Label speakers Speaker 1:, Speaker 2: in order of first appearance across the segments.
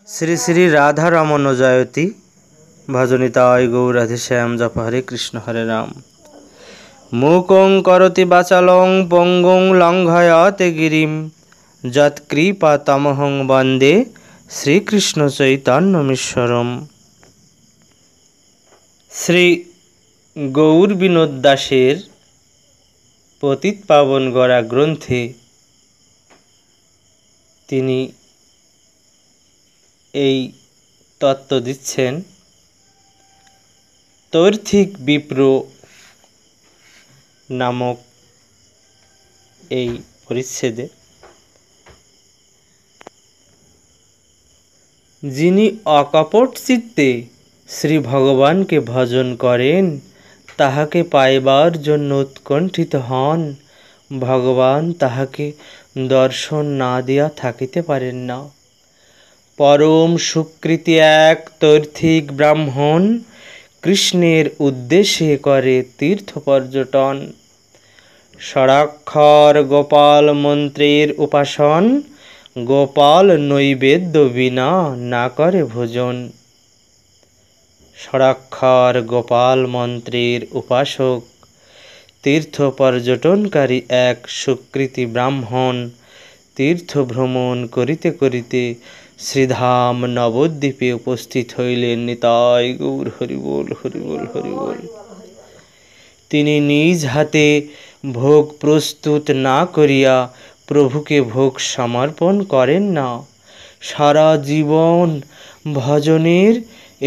Speaker 1: শ্রী শ্রী রাধা রমণ জয়তী ভজনিতায় গৌরাধে শ্যাম জপ হরে কৃষ্ণ হরে রাম। মূকং করতি বাচালং পঙ্গুং লঙ্ঘয়তে গিরিম যৎকৃপা তমহং বন্দে শ্রীকৃষ্ণ চৈতন্যমীশ্বরম। শ্রী গৌর বিনোদ দাসের পতিত পাবন গড়া গ্রন্থে তিনি এই তত্ত্ব দিচ্ছেন। তৈর্থিক বিপ্র নামক এই পরিচ্ছেদে যিনি অকপট চিত্তে শ্রী ভগবানকে ভজন করেন তাহাকে পাইবার জন্য উৎকণ্ঠিত হন, ভগবান তাহাকে দর্শন না দিয়া থাকিতে পারেন না। পরম সুকৃতি এক তৈর্থিক ব্রাহ্মণ কৃষ্ণের উদ্দেশ্যে করে তীর্থ পর্যটন। ষড়াক্ষর গোপাল মন্ত্রের উপাসন, গোপাল নৈবেদ্য বিনা না করে ভোজন। ষড়াক্ষর গোপাল মন্ত্রের উপাসক তীর্থ পর্যটনকারী এক সুকৃতি ব্রাহ্মণ তীর্থ ভ্রমণ করিতে করিতে শ্রীধাম নবদ্বীপে উপস্থিত হইলেন। নিতাই গৌর হরিবোল হরিবোল হরিবোল। তিনি নিজ হাতে ভোগ প্রস্তুত না করিয়া প্রভুকে ভোগ সমর্পণ করেন না। সারা জীবন ভজনের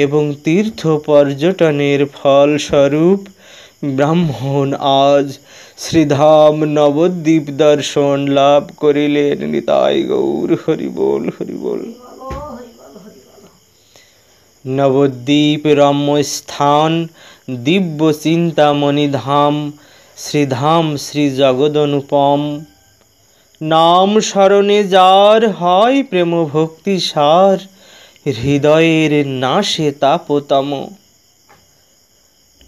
Speaker 1: এবং তীর্থ পর্যটনের ফলস্বরূপ ব্রাহ্মণ আজ শ্রীধাম নবদ্বীপ দর্শন লাভ করিলেন। নিতাই গৌর হরিবোল হরিবোল। নবদ্বীপ রম্য স্থান, দিব্য চিন্তামণি ধাম, শ্রীধাম শ্রী জগদ অনুপম। নাম স্মরণে যার হয় প্রেম ভক্তি সার, হৃদয়ের নাশে তাপতম।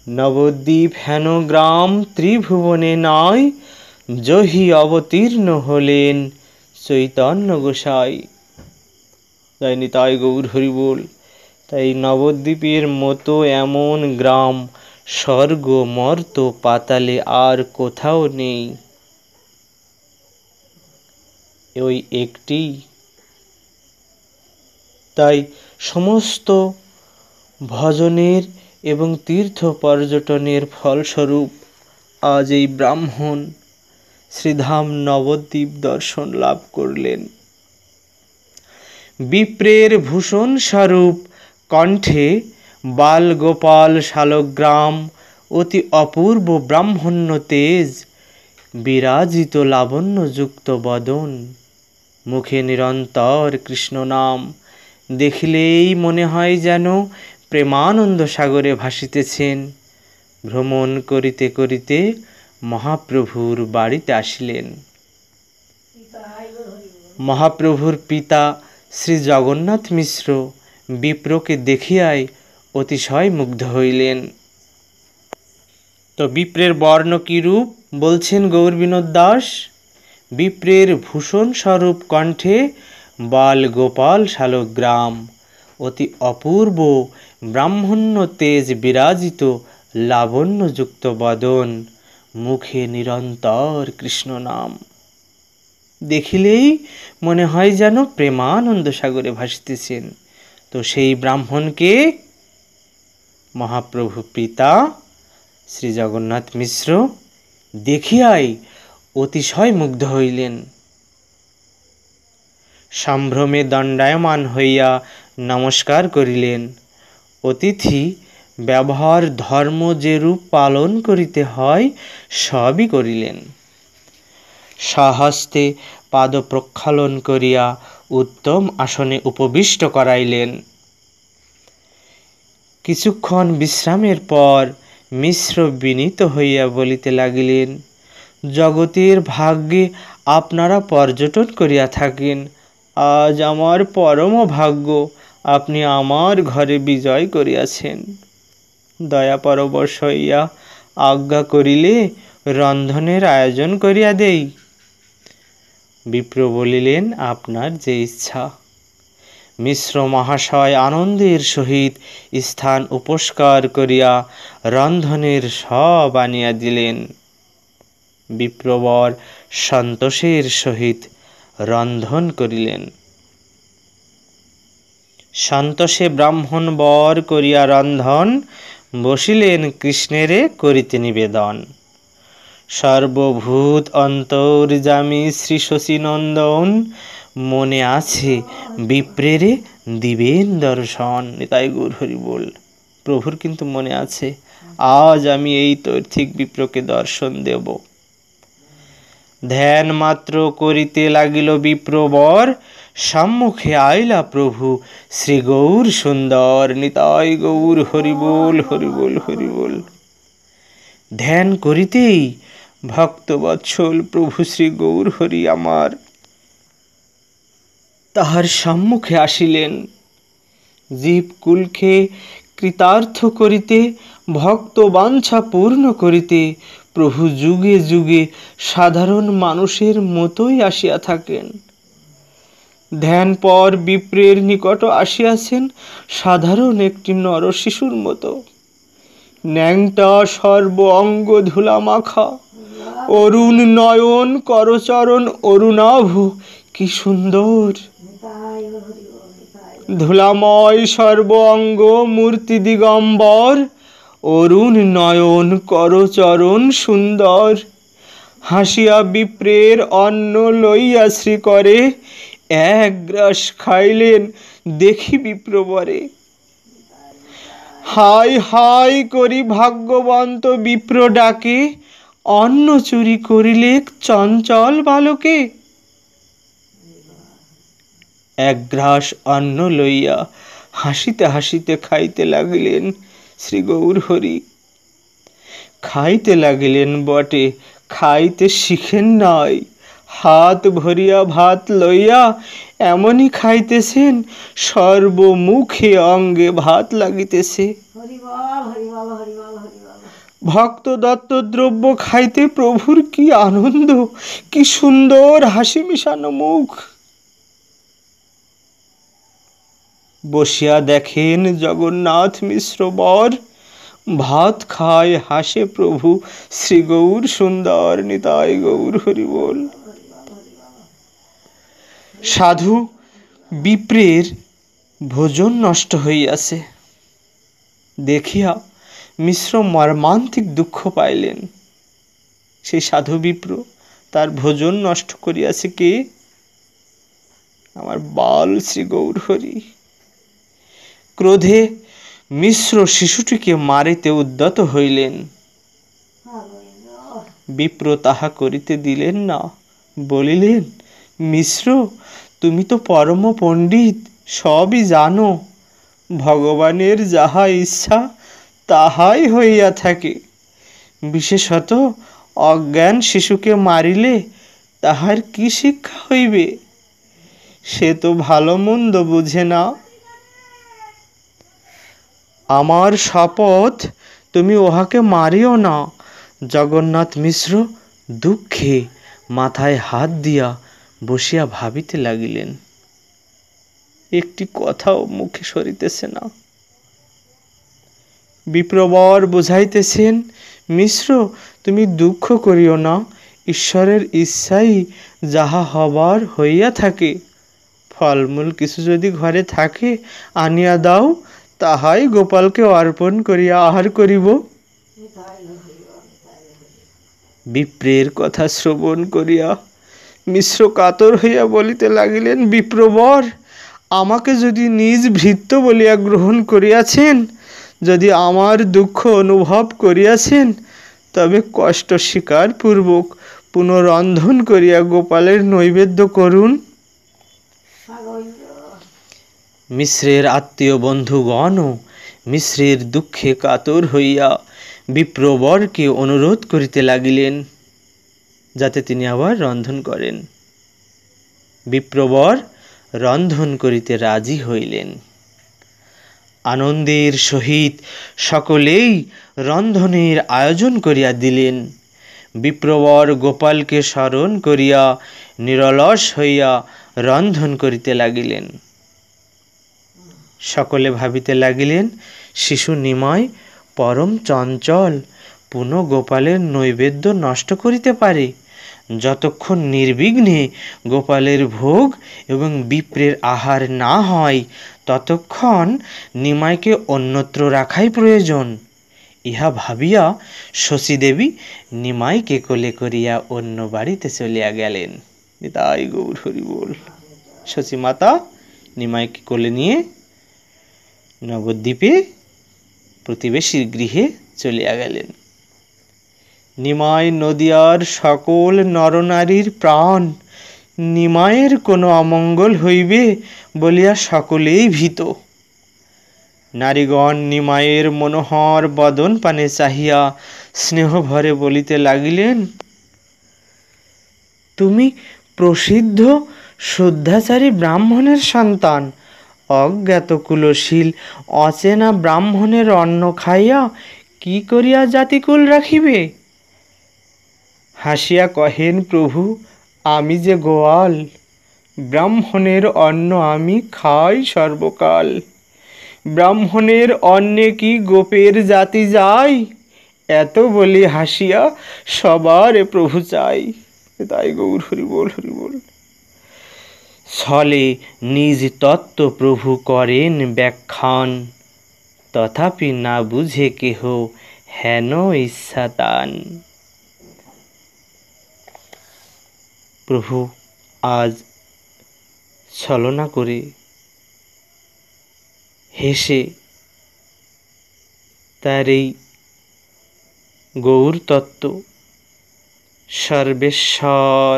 Speaker 1: নবদ্বীপ হেন গ্রাম ত্রিভুবনে নাই, জহি অবতীর্ণ হলেন চৈতন্য গোসাই। তাই নিতাই গৌর হরিবোল। তাই নবদ্বীপের মতো এমন গ্রাম স্বর্গ মর্ত পাতালে আর কোথাও নেই, ওই একটি। তাই সমস্ত ভজনের এবং তীর্থ পর্যটনের ফলস্বরূপ আজ এই ব্রাহ্মণ শ্রীধাম নবদ্বীপ দর্শন লাভ করলেন। বিপ্রের ভূষণ স্বরূপ কণ্ঠে বালগোপাল শালগ্রাম, অতি অপূর্ব ব্রাহ্মণ্য তেজ, বিরাজিত লাবণ্যযুক্ত বদন, মুখে নিরন্তর কৃষ্ণ নাম। দেখিলেই মনে হয় যেন প্রেমানন্দ সাগরে ভাসিতেছেন। ভ্রমণ করিতে করিতে মহাপ্রভুর বাড়িতে আসিলেন। মহাপ্রভুর পিতা শ্রী জগন্নাথ মিশ্র বিপ্রকে দেখিয়াই অতিশয় মুগ্ধ হইলেন। তো বিপ্রের বর্ণ কি রূপ বলছেন গৌর বিনোদ দাস। বিপ্রের ভূষণ স্বরূপ কণ্ঠে বালগোপাল শালগ্রাম, অতি অপূর্ব ব্রাহ্মণ্য তেজ বিরাজিত লাবণ্যযুক্ত বদন, মুখে নিরন্তর কৃষ্ণ নাম। দেখিলেই মনে হয় যেন প্রেমানন্দ সাগরে ভাসিতেছেন। তো সেই ব্রাহ্মণকে মহাপ্রভু পিতা শ্রী জগন্নাথ মিশ্র দেখিয়াই অতিশয় মুগ্ধ হইলেন। সম্ভ্রমে দণ্ডায়মান হইয়া নমস্কার করিলেন। অতিথি ব্যবহার ধর্ম যে রূপ পালন করিতে হয় সবই করিলেন। স্বহস্তে পাদ প্রক্ষালন করিয়া উত্তম আসনে উপবিষ্ট করাইলেন। কিছুক্ষণ বিশ্রামের পর মিশ্র বিনীত হইয়া বলিতে লাগিলেন, জগতের ভাগ্যে আপনারা পর্যটন করিয়া থাকেন। আজ আমার পরম ভাগ্য, আপনি আমার ঘরে বিজয় করিয়াছেন। দয়া পরবশ হইয়া আজ্ঞা করিলে রন্ধনের আয়োজন করিয়া দেই। বিপ্র বলিলেন, আপনার যে ইচ্ছা। মিশ্র মহাশয় আনন্দের সহিত স্থান উপস্কার করিয়া রন্ধনের সব আনিয়া দিলেন। বিপ্রবর সন্তোষের সহিত রন্ধন করিলেন। সন্তোষে ব্রাহ্মণ বর করিয়া রন্ধন, বসিলেন কৃষ্ণেরে করিতে নিবেদন। সর্বভূত অন্তর্যামী শ্রী শশীনন্দন, মনে আছে বিপ্রেরে দিবেন দর্শন। নিতাই গৌর হরি বল। প্রভুর কিন্তু মনে আছে, আজ আমি এই তৈর্থিক বিপ্রকে দর্শন দেব। ধ্যান মাত্র করিতে লাগিল বিপ্রবর, সম্মুখে আইলা প্রভু শ্রী গৌর সুন্দর। নিতাই গৌর হরি বল, হরি বল, হরি বল। ধ্যান করিতেই ভক্তবৎসল প্রভু শ্রী গৌর হরি আমার তাহার সম্মুখে আসিলেন। জীবকুলকে কৃতার্থ করিতে, ভক্ত বাঞ্ছা পূর্ণ করিতে প্রভু যুগে যুগে সাধারণ মানুষের মতোই আসিয়া থাকেন। ধ্যান পর বিপ্রের নিকট আসিয়াছেন সাধারণ একটি নরশিশুর মতো। ন্যাংটা সর্ব অঙ্গ ধুলা মাখা, অরুণ নয়ন করচরণ অরুণাভ, কি সুন্দর! ধুলাময় সর্ব অঙ্গ মূর্তি দিগম্বর, অরুণ নয়ন করচরণ সুন্দর। হাসিয়া বিপ্রের অন্ন লইয়া শ্রী করে, এক গ্রাস খাইলেন দেখি বিপ্রবরে। হাই হাই করি ভাগ্যবন্ত বিপ্র ডাকে, অন্ন চুরি করিলে চঞ্চল বালকে। এক গ্রাস অন্ন লইয়া হাসিতে হাসিতে খাইতে লাগিলেন শ্রী গৌর হরি। খাইতে লাগিলেন বটে, খাইতে শিখেন নাই। হাত ভরিয়া ভাত লইয়া এমনই খাইতেছেন, সর্বমুখে অঙ্গে ভাত লাগিতেছে। ভক্ত দত্ত দ্রব্য খাইতে প্রভুর কি আনন্দ, কি সুন্দর হাসি মিশানো মুখ। বসিয়া দেখেন জগন্নাথ মিশ্র বর, ভাত খায় হাসে প্রভু শ্রী গৌর সুন্দর। নিতাই গৌর হরি বল। সাধু বিপ্রের ভোজন নষ্ট হইয়াছে দেখিয়া মিশ্র মর্মান্তিক দুঃখ পাইলেন। সেই সাধু বিপ্র, তার ভোজন নষ্ট করিয়াছে কে? আমার বাল শ্রী গৌর হরি। ক্রোধে মিশ্র শিশুটিকে মারিতে উদ্যত হইলেন। বিপ্র তাহা করিতে দিলেন না, বলিলেন, মিশ্র তুমি তো পরম পণ্ডিত, সবই জানো। ভগবানের যাহা ইচ্ছা তাহাই হইয়া থাকে। বিশেষত অজ্ঞান শিশুকে মারিলে তাহার কি শিক্ষা হইবে? সে তো ভালো মন্দ বুঝে না। আমার শপথ, তুমি ওহাকে মারিও না। জগন্নাথ মিশ্র দুঃখে মাথায় হাত দিয়া বসিয়া ভাবিতে লাগিলেন। একটি কথাও মুখে সরিতেছে না। বিপ্রবর বুঝাইতেছেন, মিশ্র তুমি দুঃখ করিও না, ঈশ্বরের ইচ্ছাই যাহা হবার হইয়া থাকে। ফলমূল কিছু যদি ঘরে থাকে আনিয়া দাও, তাহাই গোপালকে অর্পণ করিয়া আহার করিব। বিপ্রের কথা শ্রবণ করিয়া মিশ্র কাতর হইয়া বলিতে লাগিলেন, বিপ্রবর আমাকে যদি নিজ ভৃত্য বলিয়া গ্রহণ করিয়াছেন, যদি আমার দুঃখ অনুভব করিয়াছেন, তবে কষ্ট স্বীকার পূর্বক পুনরন্ধন করিয়া গোপালের নৈবেদ্য করুন। মিশ্রের আত্মীয় বন্ধুগণও মিশ্রের দুঃখে কাতর হইয়া বিপ্রবরকে অনুরোধ করিতে লাগিলেন, যাতে তিনি আবার রন্ধন করেন। বিপ্রবর রন্ধন করিতে রাজি হইলেন। আনন্দের সহিত সকলেই রন্ধনের আয়োজন করিয়া দিলেন। বিপ্রবর গোপালকে স্মরণ করিয়া নিরলস হইয়া রন্ধন করিতে লাগিলেন। সকলে ভাবিতে লাগিলেন, শিশু নিমাই পরম চঞ্চল, পুনঃ গোপালের নৈবেদ্য নষ্ট করিতে পারে। যতক্ষণ নির্বিঘ্নে গোপালের ভোগ এবং বিপ্রের আহার না হয়, ততক্ষণ নিমাইকে অন্যত্র রাখাই প্রয়োজন। ইহা ভাবিয়া শশীদেবী নিমাইকে কোলে করিয়া অন্য বাড়িতে চলিয়া গেলেন। নিতাই গৌর হরি বল। শশী মাতা নিমাইকে কোলে নিয়ে নবদ্বীপে প্রতিবেশীর গৃহে চলিয়া গেলেন। নিমাই নদিয়ার সকল নরনারীর প্রাণ, নিমাইয়ের কোনো অমঙ্গল হইবে বলিয়া সকলেই ভীত। নারীগণ নিমাইয়ের মনোহর বদন পানে চাহিয়া স্নেহ ভরে বলিতে লাগিলেন, তুমি প্রসিদ্ধ শুদ্ধাচারী ব্রাহ্মণের সন্তান, অজ্ঞাত কুলশীল অচেনা ব্রাহ্মণের অন্ন খাইয়া কি করিয়া জাতিকুল রাখিবে? হাসিয়া কহেন, প্রভু আমি যে গোয়াল, ব্রাহ্মণের অন্ন আমি খাই সর্বকাল। ব্রাহ্মণের অন্নে কি গোপের জাতি যায়? এত বলি হাসিয়া সবার প্রভু চাই। তাই গৌর হরি বল, হরি বল। ছলে নিজ তত্ত্ব প্রভু করেন ব্যাখ্যান, তথাপি না বুঝে কেহ হেন ইচ্ছা তান। প্রভু আজ ছলনা করে হেসে তার এই গৌর তত্ত্ব, সর্বেশ্বর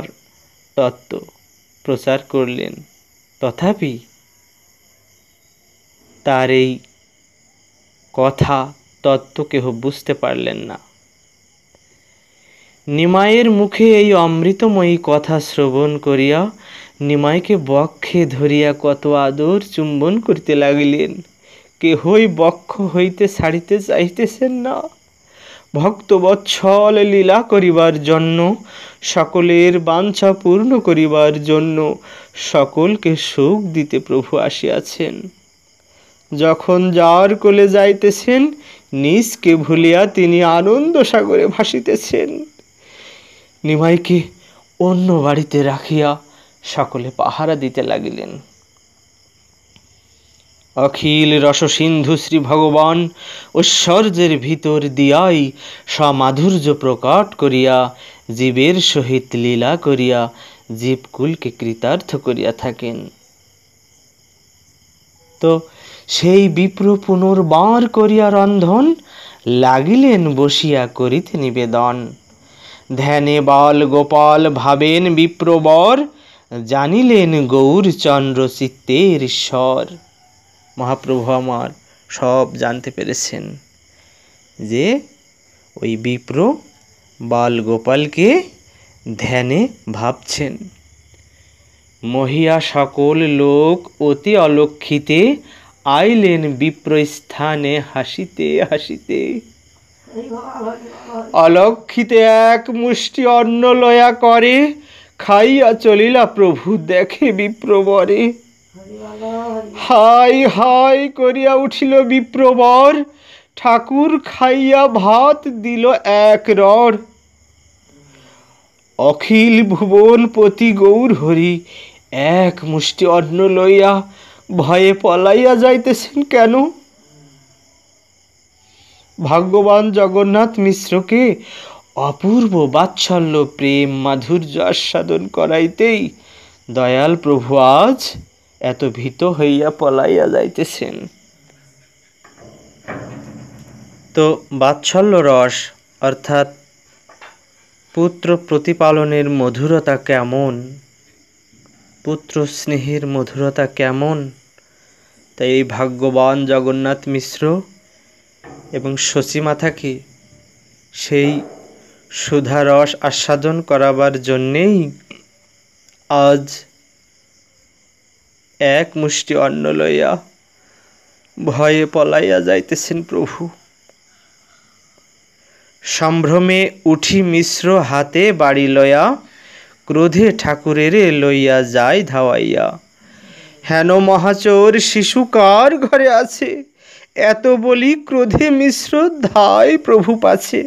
Speaker 1: তত্ত্ব প্রচার করলেন। তথাপি তার এই কথা তত্ত্ব কেহ বুঝতে পারলেন না। নিমাইয়ের মুখে এই অমৃতময়ী কথা শ্রবণ করিয়া নিমাইকে বক্ষে ধরিয়া কত আদর চুম্বন করিতে লাগিলেন। কেহই বক্ষ হইতে ছাড়িতে চাইতেছেন না। ভক্তবৎসল লীলা করিবার জন্য, সকলের বাঞ্ছা পূর্ণ করিবার জন্য, সকলকে সুখ দিতে প্রভু আসিয়াছেন। যখন যার কোলে যাইতেছেন, নিজকে ভুলিয়া তিনি আনন্দ সাগরে ভাসিতেছেন। নিমাইকে অন্য বাড়িতে রাখিয়া সকলে পাহারা দিতে লাগিলেন। অখিল রসসিন্ধু শ্রী ভগবান ঐশ্বর্যের ভিতর দিয়াই সমাধুর্য প্রকট করিয়া জীবের সহিত লীলা করিয়া জীবকুলকে কৃতার্থ করিয়া থাকেন। তো সেই বিপ্র পুনর্বার করিয়া রন্ধন, লাগিলেন বসিয়া করিতে নিবেদন। ধ্যানে বাল গোপাল ভাবেন বিপ্রবর, জানিলেন গৌরচন্দ্র চিত্তের ঈশ্বর। মহাপ্রভু আমার সব জানতে পেরেছেন যে ওই বিপ্র বাল গোপালকে ধ্যানে ভাবছেন। মহিয়া সকল লোক অতি অলক্ষিতে, আইলেন বিপ্র স্থানে হাসিতে হাসিতে। অলক্ষিতে এক মুষ্টি অন্ন লয়া করে, খাইয়া চলিলা প্রভু দেখে বিপ্রবরে। হাই হাই করিয়া উঠিল বিপ্রবর, ঠাকুর খাইয়া ভাত দিল এক রড়। অখিল ভুবনপতি গৌর হরি এক মুষ্টি অন্ন লইয়া ভয়ে পলাইয়া যাইতেছেন কেন? ভাগ্যবান জগন্নাথ মিশ্রকে অপূর্ব বাৎসল্য প্রেম মাধুর্য আস্বাদন করাইতেই দয়াল প্রভু আজ এত ভীত হইয়া পলাইয়া যাইতেছেন। তো বাৎসল্য রস অর্থাৎ পুত্র প্রতিপালনের মধুরতা কেমন, পুত্র স্নেহের মধুরতা কেমন, তাই এই ভাগ্যবান জগন্নাথ মিশ্র এবং শচীমাতাকে সেই সুধারস আস্বাদন করাবার জন্যেই আজ এক মুষ্টি অন্ন লইয়া ভয়ে পলাইয়া যাইতেছেন প্রভু। সম্ভ্রমে উঠি মিশ্র হাতে বাড়ি লয়া, ক্রোধে ঠাকুরেরে লইয়া যায় ধাওয়াইয়া। হেন মহাচোর শিশু কার ঘরে আছে, এত বলি ক্রোধে মিশ্র ধায় প্রভু পাছে।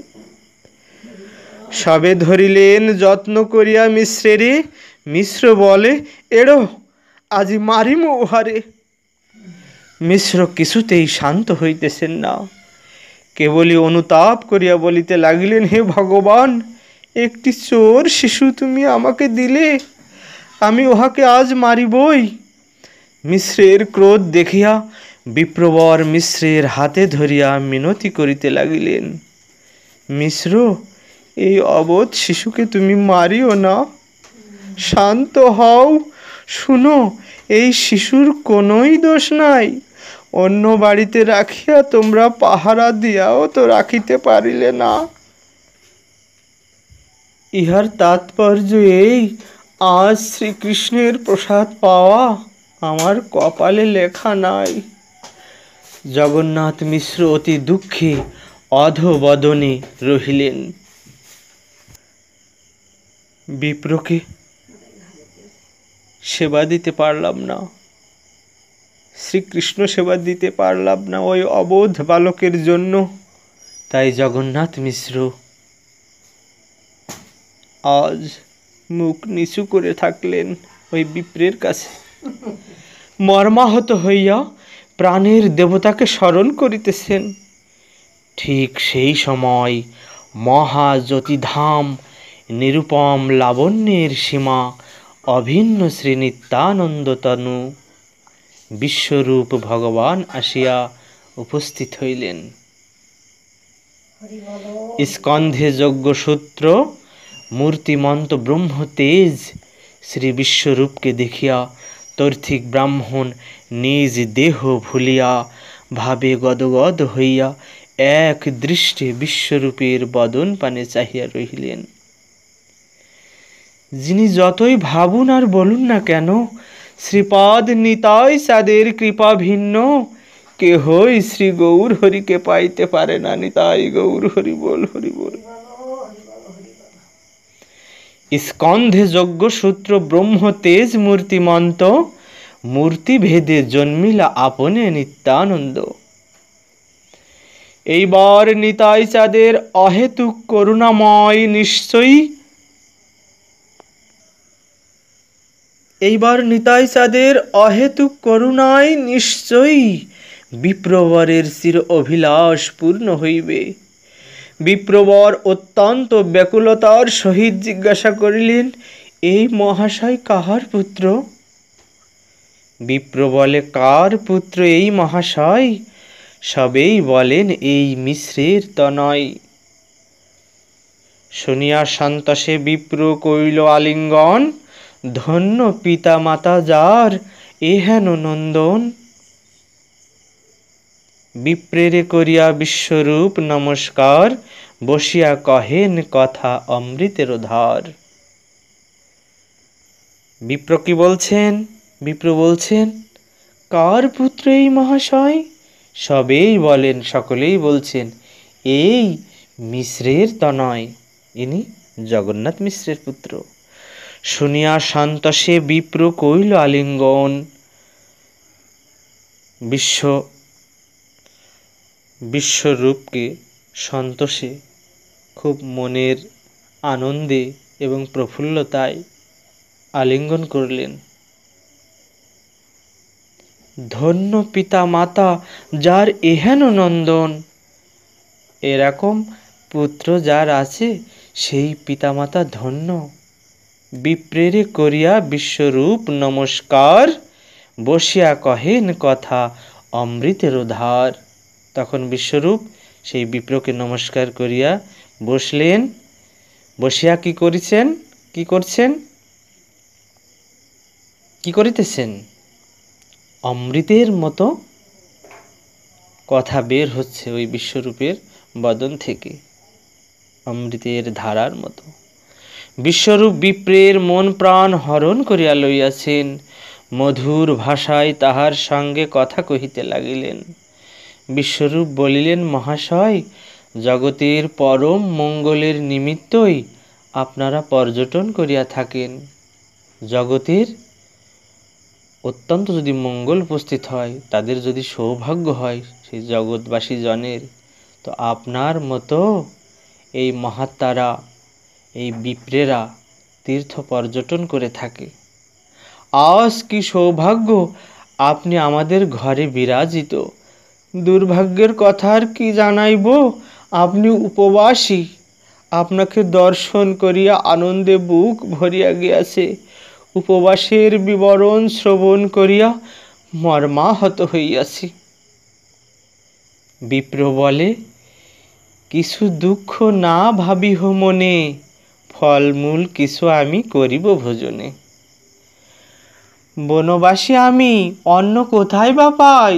Speaker 1: সবে ধরিলেন যত্ন করিয়া মিশ্রেরে, মিশ্র বলে এড়ো আজি মারিম উহারে। মিশ্র কিছুতেই শান্ত হইতেছেন না, কেবলই অনুতাপ করিয়া বলিতে লাগিলেন, হে ভগবান, একটি চোর শিশু তুমি আমাকে দিলে, আমি উহাকে আজ মারিবই। মিশ্রের ক্রোধ দেখিয়া বিপ্রবর মিশ্রের হাতে ধরিয়া মিনতি করিতে লাগিলেন, মিশ্র, এই অবোধ শিশুকে তুমি মারিও না, শান্ত হও। শুনো, এই শিশুর কোনোই দোষ নাই, অন্য বাড়িতে রাখিয়া তোমরা পাহারা দিয়াও তো রাখিতে পারিলে না। ইহার তাৎপর্য এই, আজ শ্রীকৃষ্ণের প্রসাদ পাওয়া আমার কপালে লেখা নাই। জগন্নাথ মিশ্র অতি দুঃখে অধবদনে রহিলেন। বিপ্রকে সেবা দিতে পারলাম না, শ্রীকৃষ্ণ সেবা দিতে পারলাম না ওই অবোধ বালকের জন্য, তাই জগন্নাথ মিশ্র আজ মুখ নিচু করে থাকলেন ওই বিপ্রের কাছে। মর্মাহত হইয়া প্রাণের দেবতাকে স্মরণ করিতেছেন। ঠিক সেই সময় মহাজ্যোতিধাম নিরুপম লাবণ্যের সীমা অভিন্ন শ্রী নিত্যানন্দতনু বিশ্বরূপ ভগবান আসিয়া উপস্থিত হইলেন। স্কন্ধে যজ্ঞসূত্র মূর্তিমন্ত ব্রহ্ম তেজ শ্রী বিশ্বরূপকে দেখিয়া তর্থিক ব্রাহ্মণ নিজ দেহ ভুলিয়া ভাবে গদগদ হইয়া এক দৃষ্টে বিশ্বরূপের বদন পানে চাহিয়া রহিলেন। যিনি যতই ভাবুন আর বলুন না কেন, শ্রীপাদ নিতাই চাঁদের কৃপা ভিন্ন, কেহই শ্রী গৌর হরিকে পাইতে পারে না। নিতাই গৌর হরি বল, হরি বল। স্কন্ধে যজ্ঞসূত্র ব্রহ্ম তেজ মূর্তিমন্ত, মূর্তি ভেদে জন্মিলা আপনে নিত্যানন্দ। এইবার নিতাই চাঁদের অহেতুক করুণাময় নিশ্চয়ই, এইবার নিতাই চাঁদের অহেতুক করুণায় নিশ্চয়ই বিপ্রবরের চির অভিলাষ পূর্ণ হইবে। বিপ্রবর অত্যন্ত ব্যাকুলতার সহিত জিজ্ঞাসা করিলেন, এই মহাশয় কাহার পুত্র? বিপ্র বলে, কার পুত্র এই মহাশয়? সবেই বলেন, এই মিশ্রের তনয়। শুনিয়া সন্তোষে বিপ্র কইল আলিঙ্গন, ধন্য পিতা মাতা যার এহেন নন্দন। বিপ্রেরে করিয়া বিশ্বরূপ নমস্কার, বসিয়া কহেন কথা অমৃতের ধার। বিপ্র কি বলছেন? বিপ্র বলছেন, কার পুত্র এই মহাশয়? সবেই বলেন, সকলেই বলছেন, এই মিশ্রের তনয়, ইনি জগন্নাথ মিশ্রের পুত্র। শুনিয়া সন্তোষে বিপ্র কইল আলিঙ্গন। বিশ্বরূপকে সন্তোষে খুব মনের আনন্দে এবং প্রফুল্লতায় আলিঙ্গন করলেন। ধন্য পিতা মাতা যার এহেন নন্দন, এরকম পুত্র যার আছে সেই পিতামাতা ধন্য। বিপ্রেরে করিয়া বিশ্বরূপ নমস্কার, বসিয়া কহেন কথা অমৃতের ধার। তখন বিশ্বরূপ সেই বিপ্রকে নমস্কার করিয়া বসলেন। বসিয়া কি করছেন? কি করিতেছেন? অমৃতের মতো কথা বের হচ্ছে ওই বিশ্বরূপের বদন থেকে, অমৃতের ধারার মতো। বিশ্বরূপ বিপ্রের মন প্রাণ হরণ করিয়া লইয়াছেন, মধুর ভাষায় তাহার সঙ্গে কথা কহিতে লাগিলেন। বিশ্বরূপ বলিলেন, মহাশয়, জগতের পরম মঙ্গলের নিমিত্তই আপনারা পর্যটন করিয়া থাকেন। জগতের অত্যন্ত যদি মঙ্গল উপস্থিত হয়, তাদের যদি সৌভাগ্য হয় সেই জগৎবাসী জনের, তো আপনার মতো এই মহাত্মারা, এই বিপ্রেরা তীর্থ পর্যটন করে থাকে। আজ কি সৌভাগ্য আপনি আমাদের ঘরে বিরাজিত। দুর্ভাগ্যের কথা আর কি জানাইব, আপনি উপবাসী। আপনাকে দর্শন করিয়া আনন্দে বুক ভরিয়া গিয়াছে। উপবাসের বিবরণ শ্রবণ করিয়া মর্মাহত হইয়াছি। বিপ্র বলে, কিছু দুঃখ না ভাবিহ মনে, ফলমূল কিছু আমি করিব ভোজনে। বনবাসী আমি, অন্ন কোথায় বা পাই?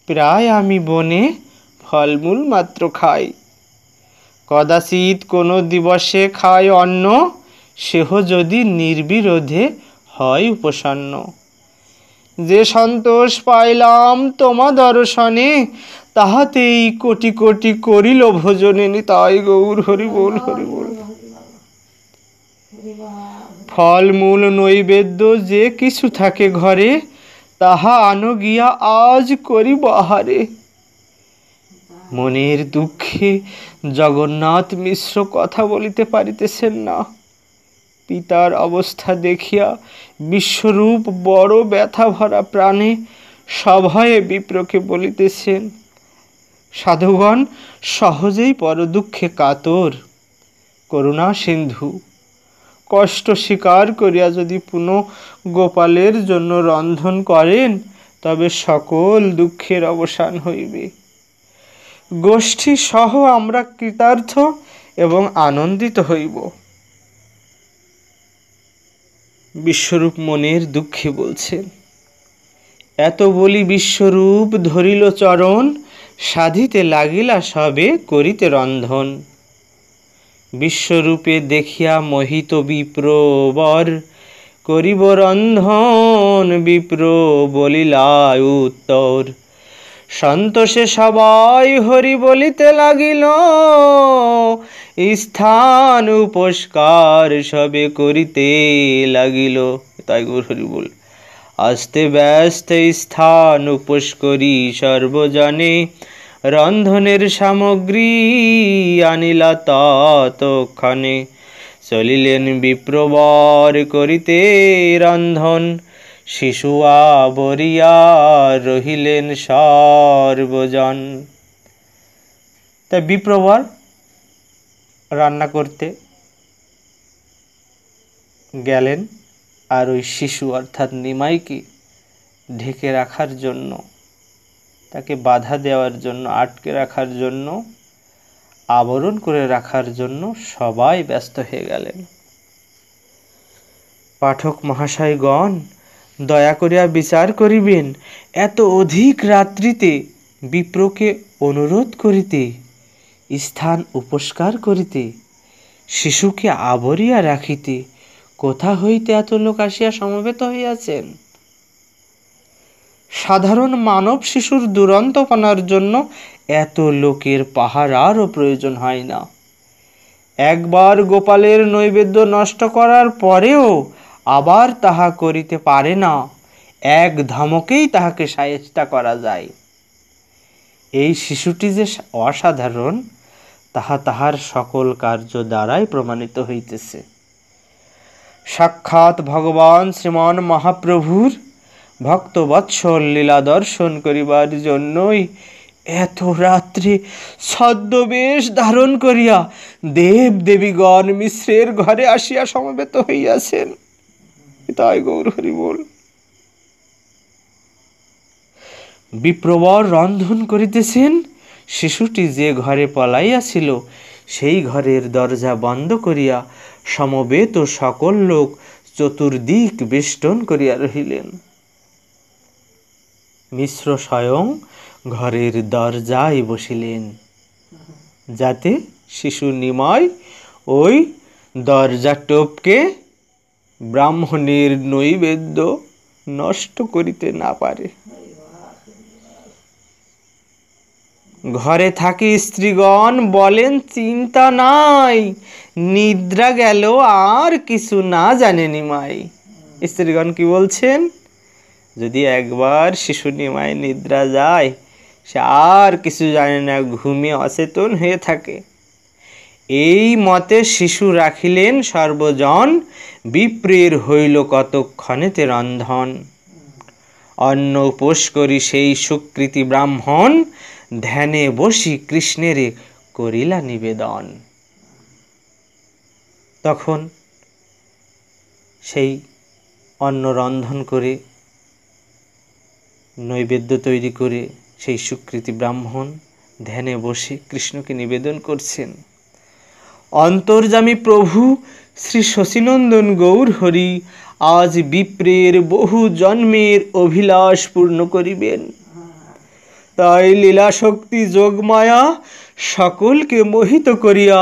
Speaker 1: প্রায় আমি বনে ফলমূল মাত্র খাই। কদাচিৎ কোনো দিবসে খাই অন্ন, সেহ যদি নির্বিরোধে হয় উপসন্ন। যে সন্তোষ পাইলাম তোমা দর্শনে, তাহাতেই কোটি কোটি করিল ভোজনে। নিতাই গৌর হরি বল, হরি বল। ফলমূল নৈবেদ্য যে কিছু থাকে ঘরে, তাহা আনো গিয়া আজ করিব আহারে। মনের দুঃখে জগন্নাথ মিশ্র কথা বলিতে পারিতেছেন না। পিতার অবস্থা দেখিয়া বিশ্বরূপ বড় ব্যথা ভরা প্রাণে সভয়ে বিপ্রকে বলিতেছেন, সাধুগণ সহজেই পরদুঃখে কাতর, করুণা সিন্ধু, কষ্ট স্বীকার করিয়া যদি পুনঃ গোপালের জন্য রন্ধন করেন, তবে সকল দুঃখের অবসান হইবে। গোষ্ঠী সহ আমরা কৃতার্থ এবং আনন্দিত হইব। বিশ্বরূপ মনের দুঃখে বলছেন, এত বলি বিশ্বরূপ ধরিল চরণ, সাধিতে লাগিলা সবে করিতে রন্ধন। বিশ্বরূপে দেখিয়া মোহিত বিপ্র বর, করিব রন্ধন বিপ্র বলিলা উত্তর। সন্তোষে সবাই হরি বলিতে লাগিল, স্থান উপস্কার সবে করিতে লাগিল। তাই গৌর হরি বল। আস্তে ব্যস্তে স্থান উপোস করি সর্বজনে, রন্ধনের সামগ্রী আনিলা ততক্ষণে। চলিলেন বিপ্রবর করিতে রন্ধন, শিশু আবরিয়া রহিলেন সর্বজন। তাই বিপ্রবর রান্না করতে গেলেন, আর ওই শিশু অর্থাৎ নিমাইকে ঢেকে রাখার জন্য, তাকে বাধা দেওয়ার জন্য, আটকে রাখার জন্য, আবরণ করে রাখার জন্য সবাই ব্যস্ত হয়ে গেলেন। পাঠক মহাশয়গণ, দয়া করিয়া বিচার করিবেন, এত অধিক রাত্রিতে বিপ্রকে অনুরোধ করিতে, স্থান উপস্কার করিতে, শিশুকে আবরিয়া রাখিতে কোথা হইতে এত লোক আসিয়া সমবেত হইয়াছেন? সাধারণ মানব শিশুর দুরন্তপনার জন্য এত লোকের পাহারারও প্রয়োজন হয় না। একবার গোপালের নৈবেদ্য নষ্ট করার পরেও আবার তাহা করিতে পারে না, এক ধমকেই তাহাকে শায়েস্তা করা যায়। এই শিশুটি যে অসাধারণ, তাহা তাহার সকল কার্য দ্বারাই প্রমাণিত হইতেছে। সাক্ষাৎ ভগবান শ্রীমান মহাপ্রভুর ভক্তবৎসল লীলা দর্শন করিবার জন্যই এত রাত্রে ছদ্মবেশ ধারণ করিয়া দেব দেবীগণ মিশ্রের ঘরে আসিয়া সমবেত হইয়াছেন। তাই গৌর হরি বল। বিপ্রবর রন্ধন করিতেছেন, শিশুটি যে ঘরে পলাইয়াছিল সেই ঘরের দরজা বন্ধ করিয়া সমবেত সকল লোক চতুর্দিক বেষ্টন করিয়া রহিলেন। মিশ্র স্বয়ং ঘরের দরজায় বসিলেন, যাতে শিশু নিমাই ওই দরজা টপকে ব্রাহ্মণের নৈবেদ্য নষ্ট করিতে না পারে। ঘরে থাকি স্ত্রীগণ বলেন, চিন্তা নাই, নিদ্রা গেল আর কিছু না জানে নিমাই। স্ত্রীগণ কি বলছেন? যদি একবার শিশু নিমায় নিদ্রা যায়, সে আর কিছু জানে না, ঘুমিয়ে অচেতন হয়ে থাকে। এই মতে শিশু রাখিলেন সর্বজন, বিপ্রের হইল কতক্ষণেতে রন্ধন। অন্ন উপোস করি সেই সুকৃতি ব্রাহ্মণ, ধ্যানে বসি কৃষ্ণের করিলা নিবেদন। তখন সেই অন্ন রন্ধন করে, নৈবেদ্য তৈরি করে সেই সুকৃতি ব্রাহ্মণ ধ্যানে বসে কৃষ্ণকে নিবেদন করছেন। অন্তর্যামী প্রভু শ্রী শশীনন্দন গৌর হরি আজ বিপ্রের বহু জন্মের অভিলাষ পূর্ণ করিবেন। তাই লীলাশক্তি যোগমায়া সকলকে মোহিত করিয়া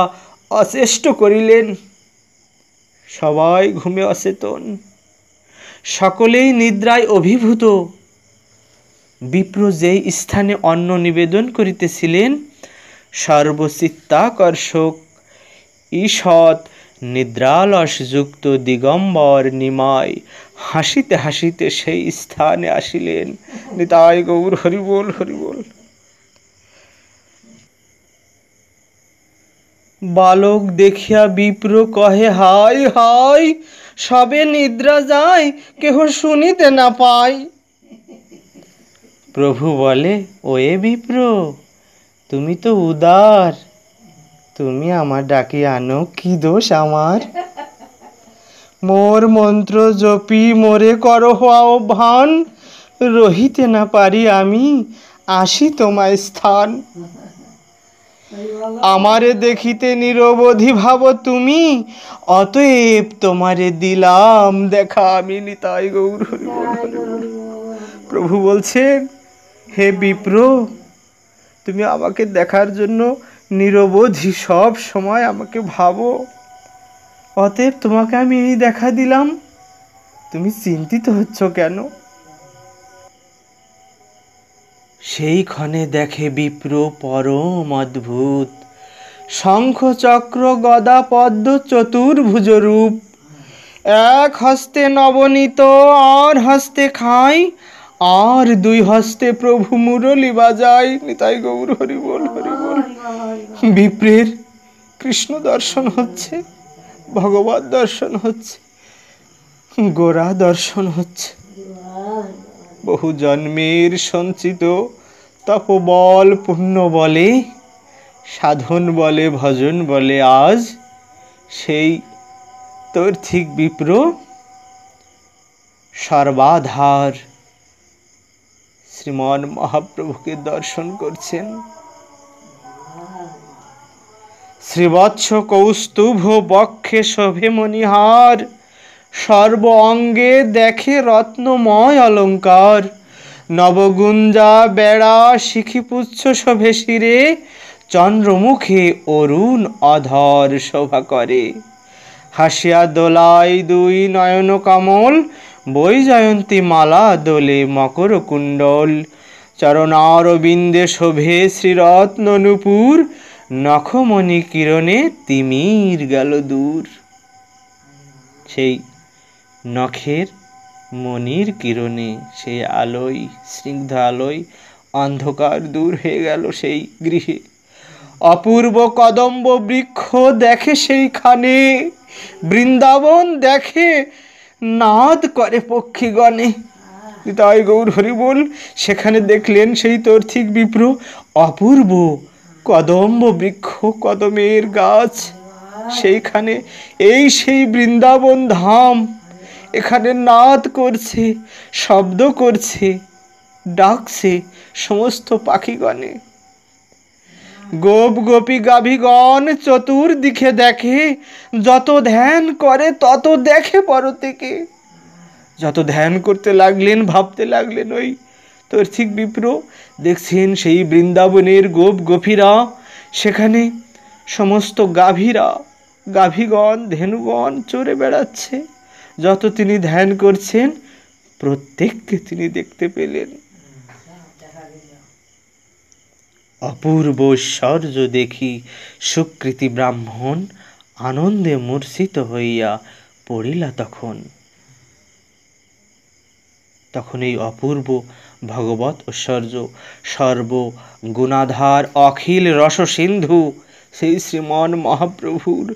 Speaker 1: অচেষ্ট করিলেন। সবাই ঘুমে অচেতন, সকলেই নিদ্রায় অভিভূত। বিপ্র যেই স্থানে অন্ন নিবেদন করিতেছিলেন, সর্বচিত্তাকর্ষক ঈষৎ নিদ্রালসযুক্ত দিগম্বর নিমাই হাসিতে হাসিতে সেই স্থানে আসিলেন। নিতাই গৌর হরিবোল হরিবোল। বালক দেখিয়া বিপ্র কহে, হায় হায়, সবে নিদ্রা যায়, কেহ শুনিতে না পায়। প্রভু বলে, ওয়ে বিপ্র, তুমি তো উদার, তুমি আমার ডাকি আনো, কি দোষ আমার? মোর মন্ত্র জপি মোরে করহ আহ্বান, রহিতে না পারি আমি, আসি তোমায় স্থান। আমারে দেখিতে নিরবধি ভাব তুমি, অতএব তোমারে দিলাম দেখা আমি। নিতাই গৌর হরিবোল হরিবোল। প্রভু বলছেন, হে বিপ্র, তুমি আমাকে দেখার জন্য নিরবধি সব সময় আমাকে ভাবো, অতএব তোমাকে আমি এই দেখা দিলাম, তুমি চিন্তিত হচ্ছ কেন? সেই ক্ষণে দেখে বিপ্র পরম অদ্ভুত, শঙ্খ চক্র গদা পদ্ম চতুর্ভুজ রূপ। এক হস্তে নবনীত, আর হস্তে খায়, আর দুই হস্তে প্রভু মুরলী বাজায়। নিতাই গৌর হরিবোল হরিবোল। বিপ্রের কৃষ্ণ দর্শন হচ্ছে, ভগবত দর্শন হচ্ছে, গোরা দর্শন হচ্ছে। বহু জন্মের সঞ্চিত তপবল পুণ্য বলে, সাধন বলে, ভজন বলে, আজ সেই তর্থিক বিপ্র সর্বাধার শ্রীমান মহাপ্রভুকে দর্শন করছেন। শ্রীবৎস কৌস্তুভ বক্ষে শোভে মণিহার, সর্ব অঙ্গে দেখে রত্নময় অলঙ্কার। নবগুঞ্জা বেড়া শিখিপুচ্ছ শোভে শিরে, চন্দ্রমুখে অরুণ অধর শোভা করে। হাসিয়া দোলায় দুই নয়ন কমল, বৈজয়ন্তী মালা দোলে মকর কুণ্ডল। চরণারবিন্দে শোভে শ্রীরত্ন নূপুর, নখমণি কিরণে তিমির গেল দূর। সেই নখের মণির কিরণে, সেই আলোয়, স্নিগ্ধ আলোয় অন্ধকার দূর হয়ে গেল সেই গৃহে। অপূর্ব কদম্ব বৃক্ষ দেখে সেইখানে, বৃন্দাবন দেখে, নাদ করে পক্ষীগণে। তাই গৌর হরিবোল। সেখানে দেখলেন সেই তর্থিক বিপ্র অপূর্ব কদম্ব বৃক্ষ, কদমের গাছ, সেইখানে এই সেই বৃন্দাবন ধাম, এখানে নাদ করছে, শব্দ করছে, ডাকছে সমস্ত পাখিগণে। গোপ গোপী গাভীগণ চতুর্দিকে দেখে, যত ধ্যান করে তত দেখে পরদিকে। যত ধ্যান করতে লাগলেন, ভাবতে লাগলেন, ওই তর্থিক বিপ্র দেখছেন সেই বৃন্দাবনের গোপ গোপীরা, সেখানে সমস্ত গাভীরা, গাভীগণ, ধেনুগণ চড়ে বেড়াচ্ছে। যত তিনি ধ্যান করছেন, প্রত্যেককে তিনি দেখতে পেলেন। অপূর্ব ঐশ্বর্য দেখি সুকৃতি ব্রাহ্মণ, আনন্দে মূর্ছিত হইয়া পড়িলা তখন। তখন এই অপূর্ব ভগবত ঐশ্বর্য, সর্ব গুণাধার অখিল রসসিন্ধু সেই শ্রীমন মহাপ্রভুর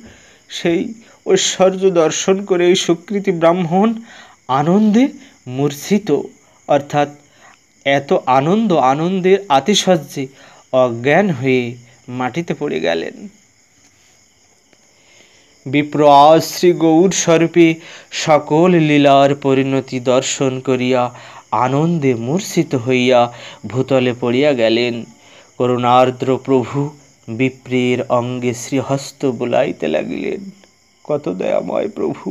Speaker 1: সেই ঐশ্বর্য দর্শন করে এই সুকৃতি ব্রাহ্মণ আনন্দে মূর্ছিত, অর্থাৎ এত আনন্দের আতিশয্যে অজ্ঞান হয়ে মাটিতে পড়ে গেলেন। বিপ্র আজ শ্রী গৌর স্বরূপে সকল লীলার পরিণতি দর্শন করিয়া আনন্দে মূর্ছিত হইয়া ভূতলে পড়িয়া গেলেন। করুণার্দ্র প্রভু বিপ্রের অঙ্গে শ্রীহস্ত বুলাইতে লাগিলেন। কত দয়াময় প্রভু!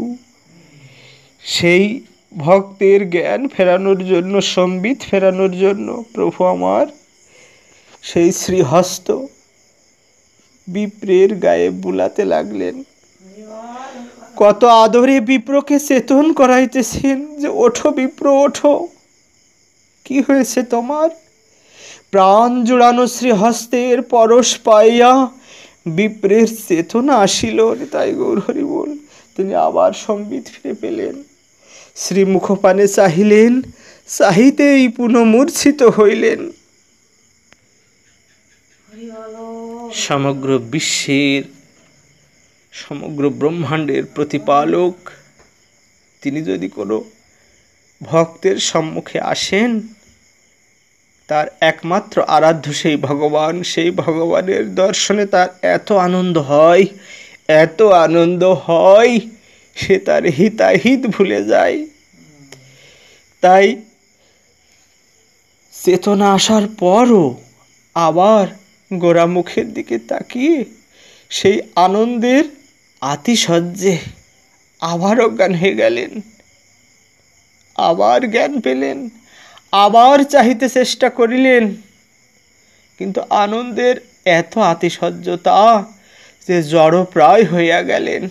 Speaker 1: সেই ভক্তের জ্ঞান ফেরানোর জন্য, সম্বিত ফেরানোর জন্য প্রভু আমার সেই শ্রীহস্ত বিপ্রের গায়ে বুলাতে লাগলেন। কত আদরে বিপ্রকে চেতন করাইতেছেন যে ওঠো বিপ্র, ওঠো, কি হয়েছে তোমার? প্রাণ জুড়ানো শ্রীহস্তের পরশ পাইয়া বিপ্রের চেতনা আসিল। তাই গৌর হরি বল, তিনি আবার সম্বিত ফিরে পেলেন। শ্রীমুখপানে চাহিলেন, চাহিতেই পুনঃমূর্ছিত হইলেন। সমগ্র বিশ্বের, সমগ্র ব্রহ্মাণ্ডের প্রতিপালক তিনি যদি কোনো ভক্তের সম্মুখে আসেন, তার একমাত্র আরাধ্য সেই ভগবান, সেই ভগবানের দর্শনে তার এত আনন্দ হয়, এত আনন্দ হয়, সে তার হিতাহিত ভুলে যায়। তাই চেতনা আসার পরও আবার গোরামুখের দিকে তাকিয়ে সেই আনন্দের আতিশয্যে আবার অজ্ঞান হয়ে গেলেন। আবার জ্ঞান পেলেন, আবার চাহিতে চেষ্টা করিলেন, কিন্তু আনন্দের এত আতিশয্যতা যে জড়প্রায় হইয়া গেলেন।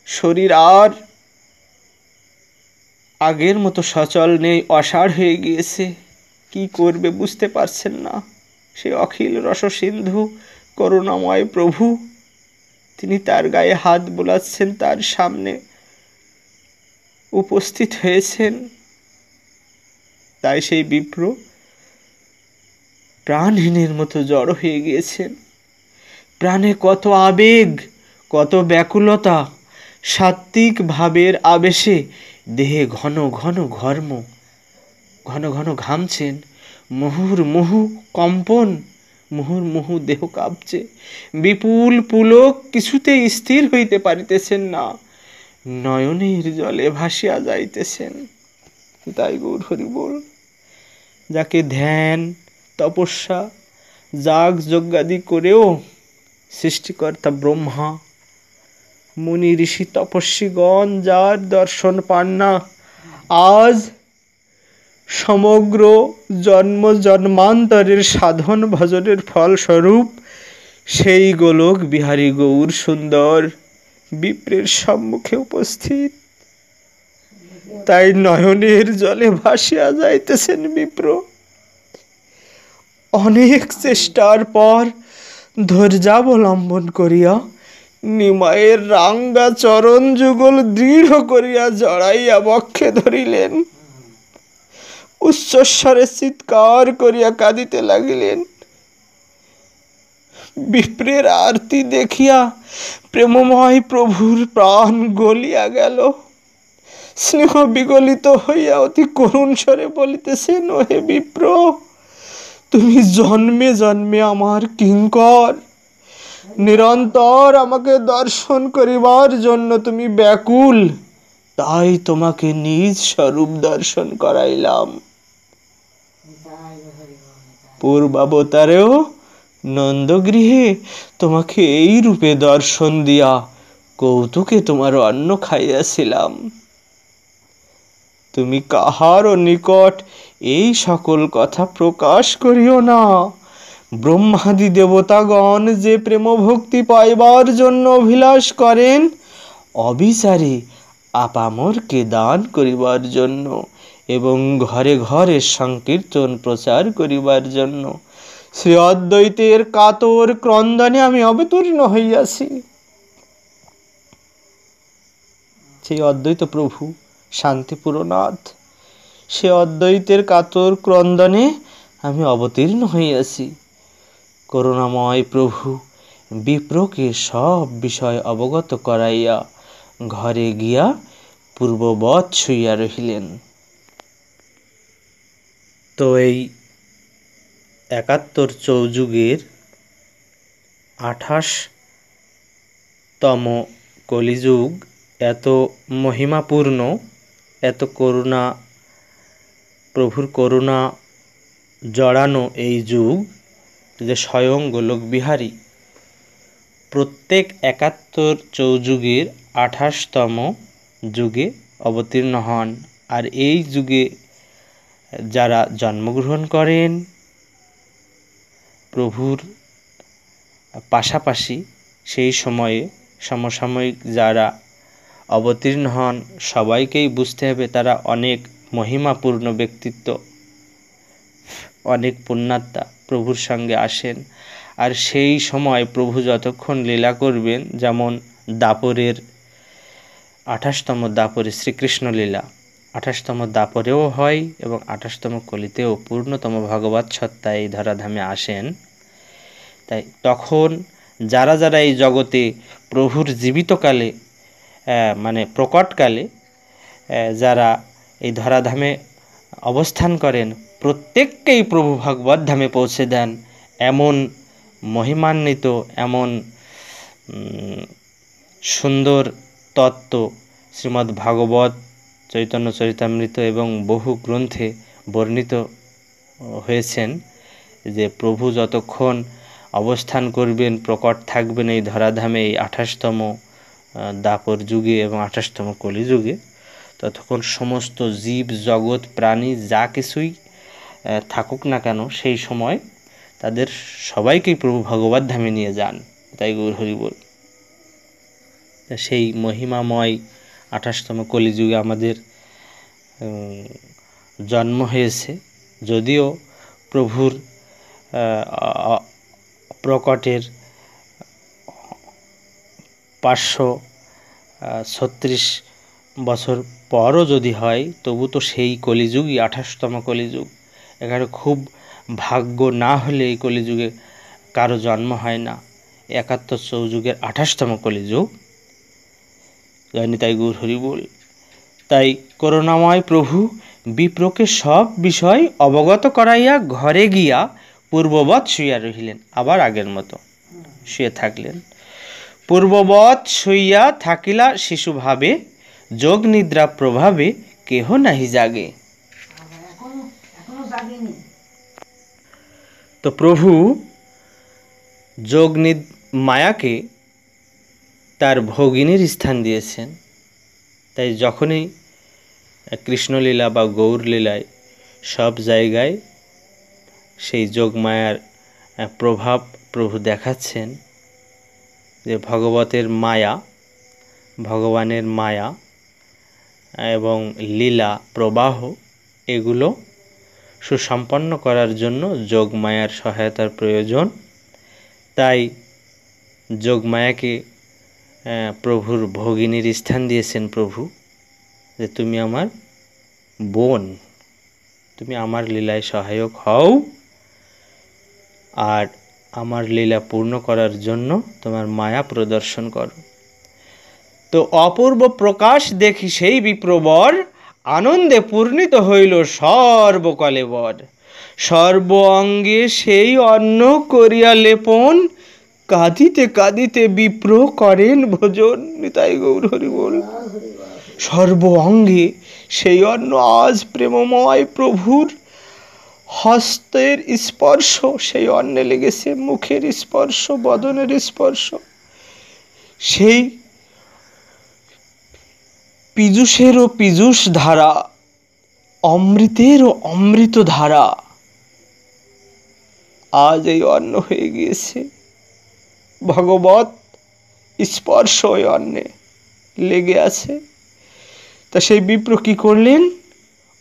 Speaker 1: শরীর আর আগের মতো সচল নেই, অসাড় হয়ে গিয়েছে। কি করবে বুঝতে পারছেন না। সে অখিল রসসিন্ধু করুণাময় প্রভু, তিনি তার গায়ে হাত বোলাচ্ছেন, তার সামনে উপস্থিত হয়েছেন। তাই সেই বিপ্র প্রাণহীনের মতো জড় হয়ে গিয়েছেন। প্রাণে কত আবেগ, কত ব্যাকুলতা, সাত্ত্বিক ভাবের আবেশে দেহে ঘন ঘন ঘর্ম, ঘন ঘন ঘামছেন। মুহুর্মুহু কম্পন, মুহুর্মুহু দেহ কাঁপছে। বিপুল পুলক কিছুতেই স্থির হইতে পারিতেছেন না, নয়নের জলে ভাসিয়া যাইতেছেন। তাই গৌর হরি বল, যাকে ধ্যান, তপস্যা, যাগ যজ্ঞাদি করেও সৃষ্টিকর্তা ব্রহ্মা, মুনি ঋষি তপস্বীগণ যার দর্শন পান না, আজ সমগ্র জন্ম জন্মান্তরের সাধন ভজনের ফলস্বরূপ সেই গোলক বিহারী গৌর সুন্দর বিপ্রের সম্মুখে উপস্থিত। তাই নয়নের জলে ভাসিয়া যাইতেছেন বিপ্র। অনেক চেষ্টার পর ধৈর্যাবলম্বন করিয়া নিমায়ের রাঙ্গা চরণ যুগল দৃঢ় করিয়া জড়াইয়া বক্ষে ধরিলেন। উচ্চস্বরে চিৎকার করিয়া কাঁদিতে লাগিলেন। বিপ্রের আরতি দেখিয়া প্রেমময় প্রভুর প্রাণ গলিয়া গেল। স্নেহ বিগলিত হইয়া অতি করুণ স্বরে বলিতেছেন, ওহে বিপ্র, তুমি জন্মে জন্মে আমার কিঙ্কর, নিরন্তর আমাকে দর্শন করিবার জন্য তুমি ব্যাকুল, তাই তোমাকে নিজ স্বরূপ দর্শন করাইলাম। পূর্বাবতারেও নন্দগৃহে তোমাকে এই রূপে দর্শন দিয়া কৌতুকে তোমার অন্ন খাইয়াছিলাম। তুমি কাহারও নিকট এই সকল কথা প্রকাশ করিও না। ব্রহ্মাদি দেবতাগণ যে প্রেম ভক্তি পাইবার জন্য অভিলাষ করেন, অবিচারে আপামরকে দান করিবার জন্য এবং ঘরে ঘরে সংকীর্তন প্রচার করিবার জন্য শ্রী অদ্বৈতের কাতর ক্রন্দনে আমি অবতীর্ণ হইয়াছি। সেই অদ্বৈত প্রভু শান্তিপুরনাথ সে অদ্বৈতের কাতর ক্রন্দনে আমি অবতীর্ণ হইয়াছি। করুণাময় প্রভু বিপ্রকে সব বিষয় অবগত করাইয়া ঘরে গিয়া পূর্ববৎ শুইয়া রহিলেন। তো এই ৭১ চৌযুগের ২৮তম কলিযুগ এত মহিমাপূর্ণ, এত করুণা, প্রভুর করুণা জড়ানো এই যুগ যে স্বয়ং গোলকবিহারী প্রত্যেক ৭১ চৌযুগের ২৮তম যুগে অবতীর্ণ হন। আর এই যুগে যারা জন্মগ্রহণ করেন প্রভুর পাশাপাশি সেই সময়ে সমসাময়িক যারা অবতীর্ণ হন সবাইকেই বুঝতে হবে তারা অনেক মহিমাপূর্ণ ব্যক্তিত্ব, অনেক পুণ্যাত্মা প্রভুর সঙ্গে আসেন। আর সেই সময় প্রভু যতক্ষণ লীলা করবেন, যেমন দাপরের ২৮তম দাপরে শ্রীকৃষ্ণ লীলা ২৮তম দাপরেও হয় এবং ২৮তম কলিতেও পূর্ণতম ভগবৎ সত্তা এই ধরাধামে আসেন। তাই তখন যারা যারা এই জগতে প্রভুর জীবিতকালে মানে প্রকটকালে যারা এই ধরাধামে অবস্থান করেন প্রত্যেককেই প্রভু ভগবৎ ধামে পৌঁছে দেন। এমন মহিমান্বিত, এমন সুন্দর তত্ত্ব শ্রীমদ্ ভাগবত, চৈতন্য চরিতামৃত এবং বহু গ্রন্থে বর্ণিত হয়েছেন যে প্রভু যতক্ষণ অবস্থান করবেন, প্রকট থাকবেন এই ধরাধামে এই ২৮তম দাপর যুগে এবং ২৮তম কলিযুগে, ততক্ষণ সমস্ত জীব জগৎ প্রাণী যা কিছুই থাকুক না কেন সেই সময় তাদের সবাইকেই প্রভু ভগবৎ ধামে নিয়ে যান। তাই গৌর হরি বল। সেই মহিমাময় ২৮তম কলিযুগে আমাদের জন্ম হয়েছে। যদিও প্রভুর প্রকটের ৫৩৬ বছর পরও যদি হয় তবু তো সেই কলিযুগই ২৮তম কলিযুগ। এখানে খুব ভাগ্য না হলে এই কলিযুগে কারো জন্ম হয় না। ৭১ চৌযুগের ২৮তম কলিযুগ জানি। তাই গৌর হরি বল। তাই করুণাময় প্রভু বিপ্রকে সব বিষয় অবগত করাইয়া ঘরে গিয়া পূর্ববৎ শুইয়া রহিলেন। আবার আগের মতো শুয়ে থাকলেন। পূর্ববৎ শুইয়া থাকিলা শিশু ভাবে, যোগ নিদ্রা প্রভাবে কেহ নাহি জাগে। তো প্রভু যোগ মায়াকে তার ভগিনীর স্থান দিয়েছেন। তাই যখনই কৃষ্ণলীলা বা গৌরলীলায় সব জায়গায় সেই যোগমায়ার প্রভাব প্রভু দেখাচ্ছেন যে ভগবতের মায়া, ভগবানের মায়া এবং লীলা প্রবাহ এগুলো সুসম্পন্ন করার জন্য যোগমায়ার সহায়তার প্রয়োজন। তাই যোগমায়াকে প্রভুর ভগিনীর স্থান দিয়েছেন প্রভু, যে তুমি আমার বোন, তুমি আমার লীলায় সহায়ক হও আর আমার লীলা পূর্ণ করার জন্য তোমার মায়া প্রদর্শন করো। তো অপূর্ব প্রকাশ দেখি সেই বিপ্রবর, আনন্দে পূর্ণিত হইল সর্বকলেবর। সর্ব অঙ্গে সেই অন্ন করিয়া লেপন, কাঁদিতে কাঁদিতে বিপ্র করেন ভোজন। নিতাই গৌর হরি বল। সর্ব অঙ্গে সেই অন্ন আজ প্রেমময় প্রভুর হস্তের স্পর্শ সেই অন্নে লেগেছে, মুখের স্পর্শ, বদনের স্পর্শ, সেই পীযূষেরও পীযূষ ধারা, অমৃতেরও অমৃত ধারা আজ এই অন্ন হয়ে গিয়েছে। ভগবত স্পর্শ ওই অন্নে লেগে আছে। তা সেই বিপ্র কি করলেন?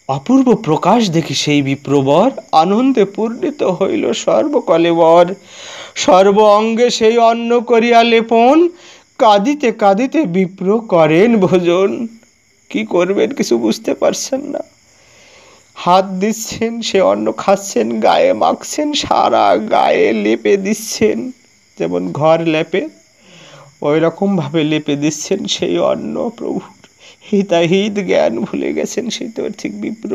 Speaker 1: অপূর্ব প্রকাশ দেখি সেই বিপ্রবর, আনন্দে পূর্ণিত হইল সর্বকলেবর। সর্ব অঙ্গে সেই অন্ন করিয়া লেপন, কাঁদিতে কাঁদিতে বিপ্র করেন ভোজন। কি করবেন কিছু বুঝতে পারছেন না। হাত দিচ্ছেন, সে অন্ন খাচ্ছেন, গায়ে মাখছেন, সারা গায়ে লেপে দিচ্ছেন, যেমন ঘর লেপে ওই রকমভাবে লেপে দিচ্ছেন সেই অন্ন। প্রভুর হিতাহিত জ্ঞান ভুলে গেছেন সেই তর্থিক বিপ্র।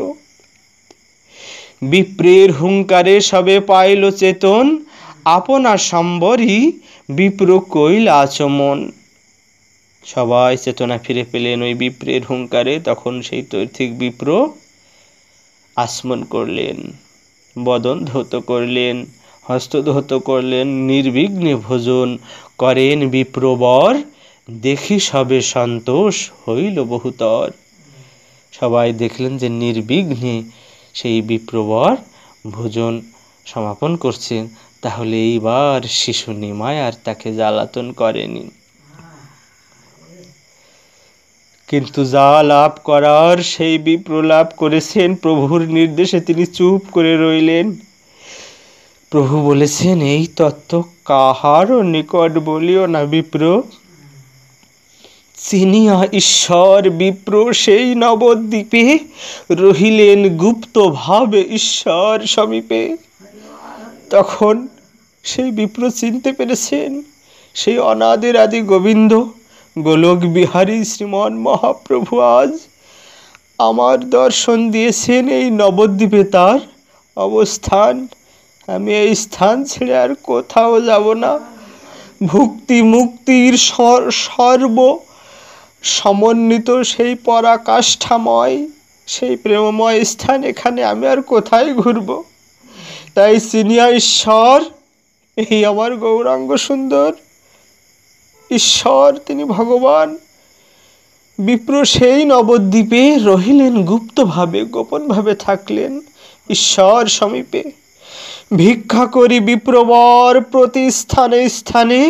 Speaker 1: বিপ্রের হুঙ্কারে সবে পাইল চেতন, আপনা সম্বরই বিপ্র কইল আচমন। সবাই চেতনা ফিরে পেলেন ওই বিপ্রের হুঙ্কারে। তখন সেই তৈর্থিক বিপ্র আচমন করলেন, বদন ধৌত করলেন, হস্ত ধৌত করলেন, নির্বিঘ্নে ভোজন করেন বিপ্রবর, দেখি সবে সন্তোষ হইল বহুতর। সবাই দেখলেন যে নির্বিঘ্নে সেই বিপ্রবর ভোজন সমাপন করছেন। তাহলে এইবার শিশু নিমায় আর তাকে জ্বালাতন করেনি। কিন্তু যা লাভ করার সেই বিপ্র লাভ করেছেন। প্রভুর নির্দেশে তিনি চুপ করে রইলেন। প্রভু বলেছেন, এই তত্ত্ব কাহারও নিকট বলিও না বিপ্র। চিনিয়া ঈশ্বর বিপ্র সেই নবদ্বীপে রহিলেন গুপ্ত ভাবে ঈশ্বর সমীপে। তখন সেই বিপ্র চিনতে পেরেছেন সেই অনাদির আদি গোবিন্দ গোলক বিহারী শ্রীমন মহাপ্রভু আজ আমার দর্শন দিয়েছেন। এই নবদ্বীপে তার অবস্থান। আমি এই স্থান ছেড়ে আর কোথাও যাব না। ভুক্তি মুক্তির সর্ব সমন্বিত সেই পরাকাষ্ঠাময় সেই প্রেমময় স্থান, এখানে আমি আর কোথায় ঘুরব। তাই চিনিয়া ঈশ্বর এই আমার গৌরাঙ্গ সুন্দর ঈশ্বর, তিনি ভগবান। বিপ্র সেই নবদ্বীপে রহিলেন গুপ্তভাবে, গোপনভাবে থাকলেন ঈশ্বর সমীপে। ভিক্ষা করি বিপ্রবর প্রতি স্থানে স্থানে,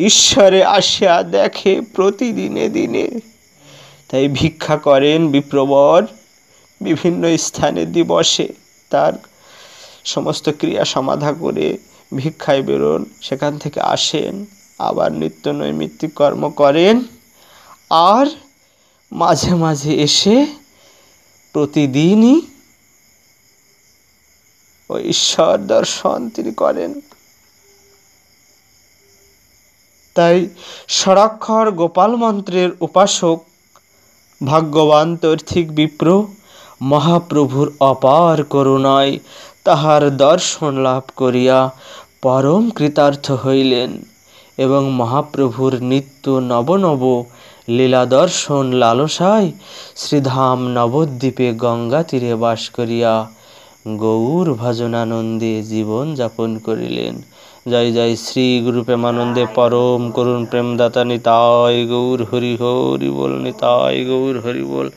Speaker 1: ঈশ্বরে আসিয়া দেখে প্রতিদিনে দিনে। তাই ভিক্ষা করেন বিপ্রবর বিভিন্ন স্থানে দিবসে, তার সমস্ত ক্রিয়া সমাধা করে ভিক্ষায় বেরোন, সেখান থেকে আসেন, আবার নিত্য নৈমিত্তিক কর্ম করেন, আর মাঝে মাঝে এসে প্রতিদিনই ওই ঈশ্বর দর্শন তিনি করেন। তাই ষড়াক্ষর গোপাল মন্ত্রের উপাসক ভাগ্যবান তৈর্থিক বিপ্র মহাপ্রভুর অপার করুণায় তাহার দর্শন লাভ করিয়া পরম কৃতার্থ হইলেন এবং মহাপ্রভুর নিত্য নব নব লীলা দর্শন লালসায় শ্রীধাম নবদ্বীপে গঙ্গা তীরে বাস করিয়া গৌর ভজনানন্দে জীবন যাপন করিলেন। জয় জয় শ্রী গুরু প্রেমানন্দে পরম করুণ প্রেমদাতা নিতাই গৌর হরি হরি বল, নিতাই গৌর হরি বল,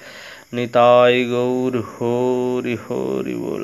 Speaker 1: নিতাই গৌর হরি হরি বল।